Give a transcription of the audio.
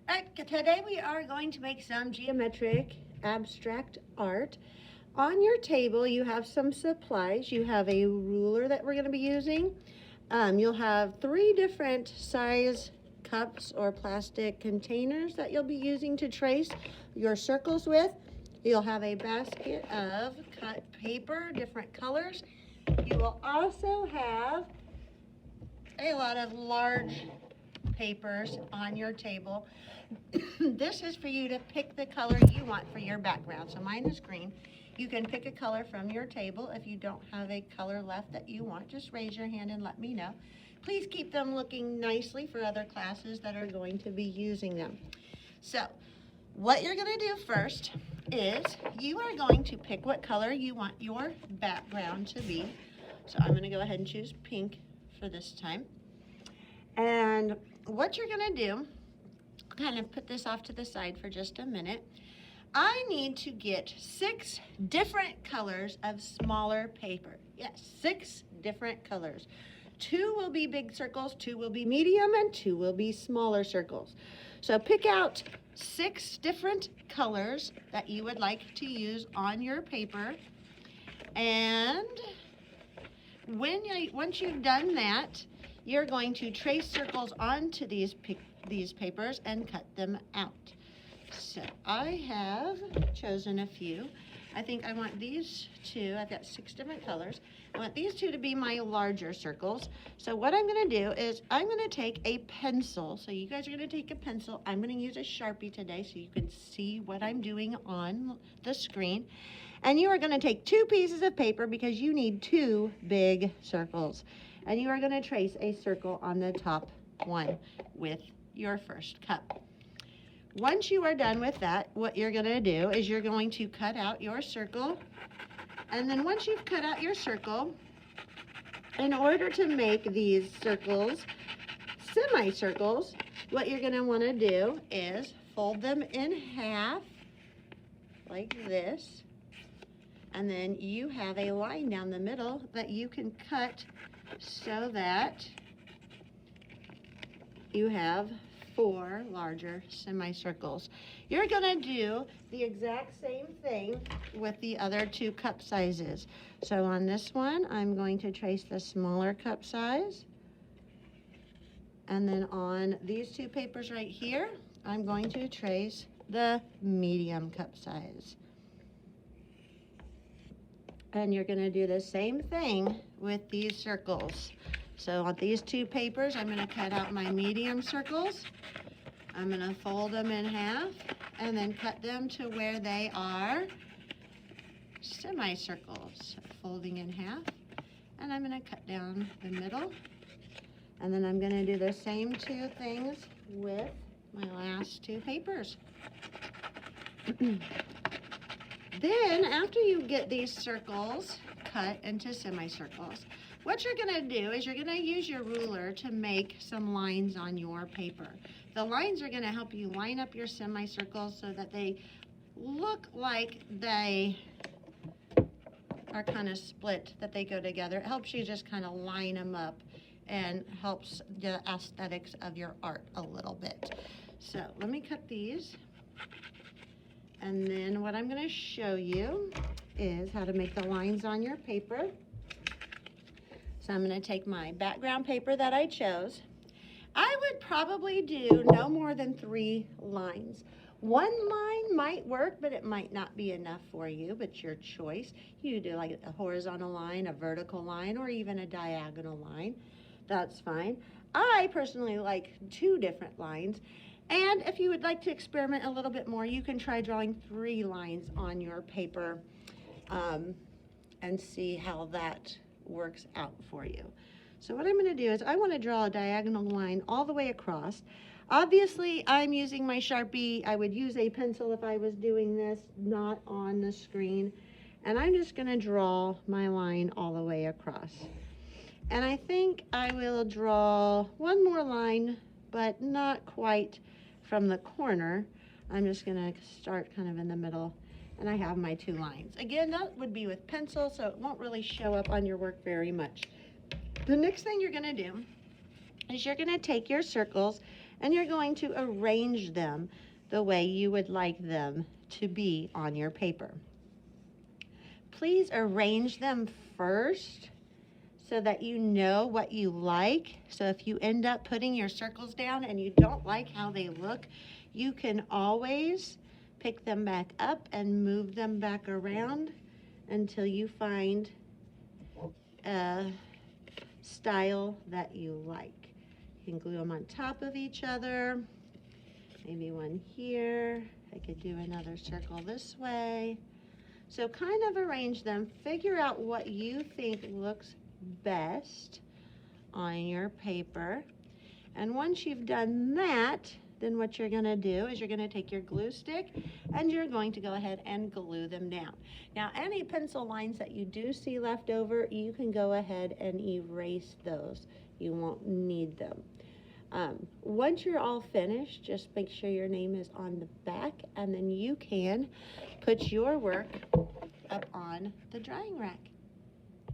All right, today we are going to make some geometric abstract art. On your table, you have some supplies. You have a ruler that we're going to be using. You'll have 3 different size cups or plastic containers that you'll be using to trace your circles with. You'll have a basket of cut paper, different colors. You will also have a lot of large papers on your table. This is for you to pick the color you want for your background. So mine is green. You can pick a color from your table. If you don't have a color left that you want, just raise your hand and let me know. Please keep them looking nicely for other classes that are going to be using them. So what you're going to do first is you are going to pick what color you want your background to be. So I'm going to go ahead and choose pink for this time. And what you're going to do, kind of put this off to the side for just a minute. I need to get 6 different colors of smaller paper. Yes, 6 different colors. 2 will be big circles, 2 will be medium, and 2 will be smaller circles. So pick out 6 different colors that you would like to use on your paper. And once you've done that, you're going to trace circles onto these papers and cut them out. So I have chosen a few. I think I want these 2. I've got 6 different colors. I want these 2 to be my larger circles. So what I'm going to do is I'm going to take a pencil. So you guys are going to take a pencil. I'm going to use a Sharpie today so you can see what I'm doing on the screen. And you are going to take 2 pieces of paper because you need 2 big circles. And you are going to trace a circle on the top one with your first cup. Once you are done with that, what you're going to do is you're going to cut out your circle. And then once you've cut out your circle, in order to make these circles semicircles, what you're going to want to do is fold them in half like this. And then you have a line down the middle that you can cut so that you have 4 larger semicircles. You're going to do the exact same thing with the other 2 cup sizes. So on this one, I'm going to trace the smaller cup size. And then on these 2 papers right here, I'm going to trace the medium cup size. And you're going to do the same thing with these circles. So on these 2 papers, I'm going to cut out my medium circles. I'm going to fold them in half and then cut them to where they are semicircles. Folding in half, and I'm going to cut down the middle. And then I'm going to do the same 2 things with my last 2 papers. Then, after you get these circles cut into semicircles, what you're going to do is you're going to use your ruler to make some lines on your paper. The lines are going to help you line up your semicircles so that they look like they are kind of split, that they go together. It helps you just kind of line them up and helps the aesthetics of your art a little bit. So let me cut these. And then what I'm going to show you is how to make the lines on your paper. So I'm going to take my background paper that I chose. I would probably do no more than 3 lines. 1 line might work, but it might not be enough for you, but it's your choice. You do like a horizontal line, a vertical line, or even a diagonal line. That's fine. I personally like 2 different lines. And if you would like to experiment a little bit more, you can try drawing 3 lines on your paper and see how that works out for you. So what I'm going to do is I want to draw a diagonal line all the way across. Obviously, I'm using my Sharpie. I would use a pencil if I was doing this, not on the screen. And I'm just going to draw my line all the way across. And I think I will draw 1 more line, but not quite from the corner. I'm just going to start kind of in the middle, and I have my 2 lines. Again, that would be with pencil, so it won't really show up on your work very much. The next thing you're going to do is you're going to take your circles and you're going to arrange them the way you would like them to be on your paper. Please arrange them first so that you know what you like. So if you end up putting your circles down and you don't like how they look, you can always pick them back up and move them back around until you find a style that you like. You can glue them on top of each other. Maybe one here. I could do another circle this way. So kind of arrange them. Figure out what you think looks best on your paper. And once you've done that, then what you're going to do is you're going to take your glue stick and you're going to go ahead and glue them down. Now, any pencil lines that you do see left over, you can go ahead and erase those. You won't need them. Once you're all finished, just make sure your name is on the back, and then you can put your work up on the drying rack.